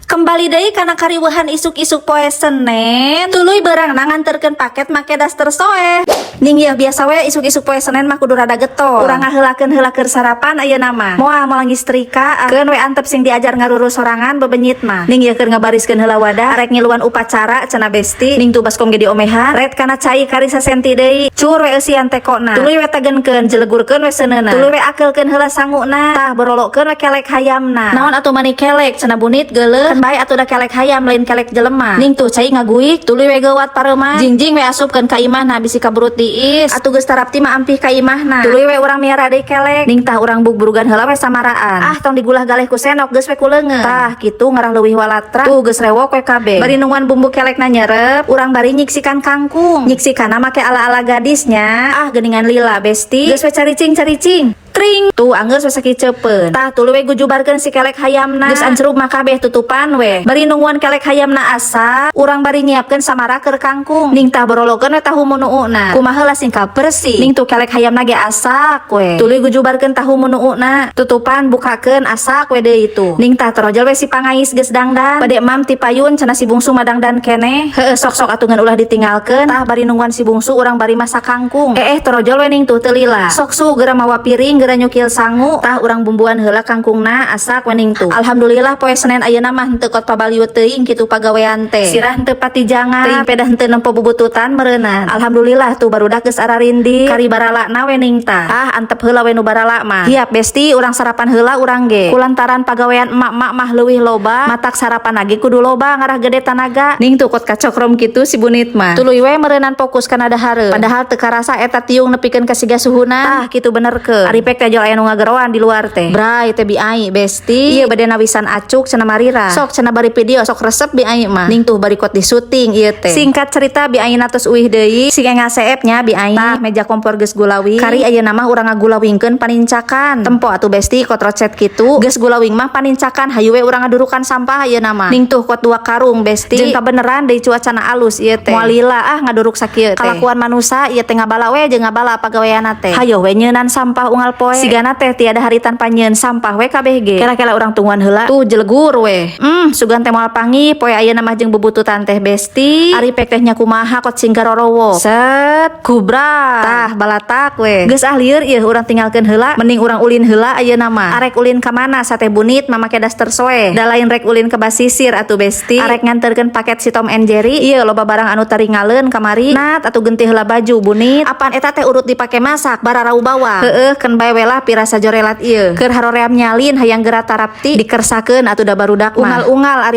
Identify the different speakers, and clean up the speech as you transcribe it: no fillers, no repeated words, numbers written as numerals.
Speaker 1: Kembali deui kana kariweuhan isuk-isuk poe Senen. Tuluy beurang nganterkeun paket make daster soeh. Ning ya biasa we isuk-isuk poe Senen mah kudu rada getol. Urang ngaheulakeun keur sarapan ayeuna mah. Moal moal istrika keun we antep sing diajar ngarurus sorangan bebenyit mah. Ning ieu keur ngabariskeun heula wadah arek ngiluan upacara cenah besti. Ning tuh baskom ge diomehan red kana cai kari sasenti deui. Cur we eusian tekona. Tuluy we tegenkeun jelegurkeun we seuneuna. Tuluy we akeulkeun heula sanguna. Tah borolokeun we kelek hayamna. Naon atuh mani kelek cenah bunit geuleuh. Bae atuh da kelek hayam lain kelek jelema. Ning tuh cai ngaguik tuluy we geuwat pareman. Jingjing we asupkeun ka imahna bisi kaburut tiis. Atuh geus tarapti mah ampih ka imahna. Tuluy we urang miara deui kelek. Ning tah urang bugburugan heula we samaraan. Ah tong digulah galeh ku senok geus we kuleungeun. Tah kitu ngarah leuwih walatra. Tuh geus rewok we kabeh. Bari nungguan bumbu kelekna nyerep, urang bari nyiksikan kangkung. Nyiksikanna make ala-ala gadisnya. Ah geuningan lila besti. Geus we caricing. Tring tuh anggeus we sakicepeun. Tah tuluy we gujubarkeun si kelek hayamna. Geus ancerup mah kabeh tutupan we. Bari nungguan kelek hayamna asa, urang bari nyiapkeun samara keur kangkung. Ning tah borolokeun we tahu munuuna. Kumaha heula sing bersih. Ning tuh kelek hayamna ge asak we. Tuluy gujubarkeun tahu munuuna. Tutupan bukakeun asak we deui itu. Ning tah torojol we si pangais geus dangdan. Bade mam ti payun cenah si bungsu madangdan keneh. Heueuh sok-sok atuh ngan ulah ditinggalkeun. Tah bari nungguan si bungsu urang bari masak kangkung. Torojol we ning tuh teu lila. Sok su geura mawa piring geura nyukil sangu. Tah urang bumbuan heula kangkungna asak we ning tuh. Alhamdulillah poe Senen ayeuna mah henteu kot pabaliut teuing kitu pagawean teh. Sirah henteu pati jangan teuing pedah henteu nempo bubututan meureunan. Alhamdulillah tuh barudak geus ararindi kari baralana we ning tah. Ah antep heula we nu barala mah. Hiap besti urang sarapan heula urang ge. Kulantaran pagawean emak-emak mah leuwih loba, matak sarapan lagi kudu loba ngarah gede tanaga. Ning tuh kot kacokrom kitu si bunit mah. Tuluy we meureunan fokus kana dahareun. Padahal teu karasa eta tiung nepikeun ka siga suhunan. Tah kitu benerkeun. Ari pek teh jol aya nu ngageroan di luar teh. Bray teh bi ai besti. Ieu bade nawisan acuk cenah Marira. Sok cenah bari video sok resep bi ai mah. Ning tuh bari kot di syuting ieu teh. Singkat cerita bi ayeuna tos uih deui si ngaseepnya bi ai. Tah meja kompor geus gulawing. Kari ayeuna mah urang ngagulawingkeun panincakan. Tempo atuh besti kot rocet kitu. Geus gulawing mah panincakan hayu we urang ngadurukan sampah ayeuna mah. Ning tuh kot 2 karung besti. Jeung kabeneran deui cuacana alus ieu teh. Moalila ngaduruk sakieu teh. Kalakuan manusia ieu teh ngabala we jeung ngabala pagaweanna teh. Hayo we nyeunan sampah unggal poe. Sigana teh tiada hari tanpa nyeun sampah we kabeh ge. Kela-kela urang tungguan heula tuh jelegur we. Sugan teh moal pangi poe ayeuna mah jeung bubututan teh besti. Ari pek teh nya kumaha kot sing garorowo. Set kubra. Tah balatak we. Geus lieur ieu urang tinggalkeun heula mending urang ulin heula ayeuna mah. Arek ulin ka mana sate bunit mah make daster soe. Da lain rek ulin ke basisir atuh besti. Arek nganterkeun paket si Tom and Jerry. Ieu loba barang anu taringaleun kamari. Nat atuh genti heula baju bunit. Apaan eta teh urut dipake masak bararau bawang. Heueuh keun bae we lah pirasa jorelat ieu. Keur haroream nyalin hayang geura tarapti dikersakeun atuh da barudak mah. Ungal-ungal ari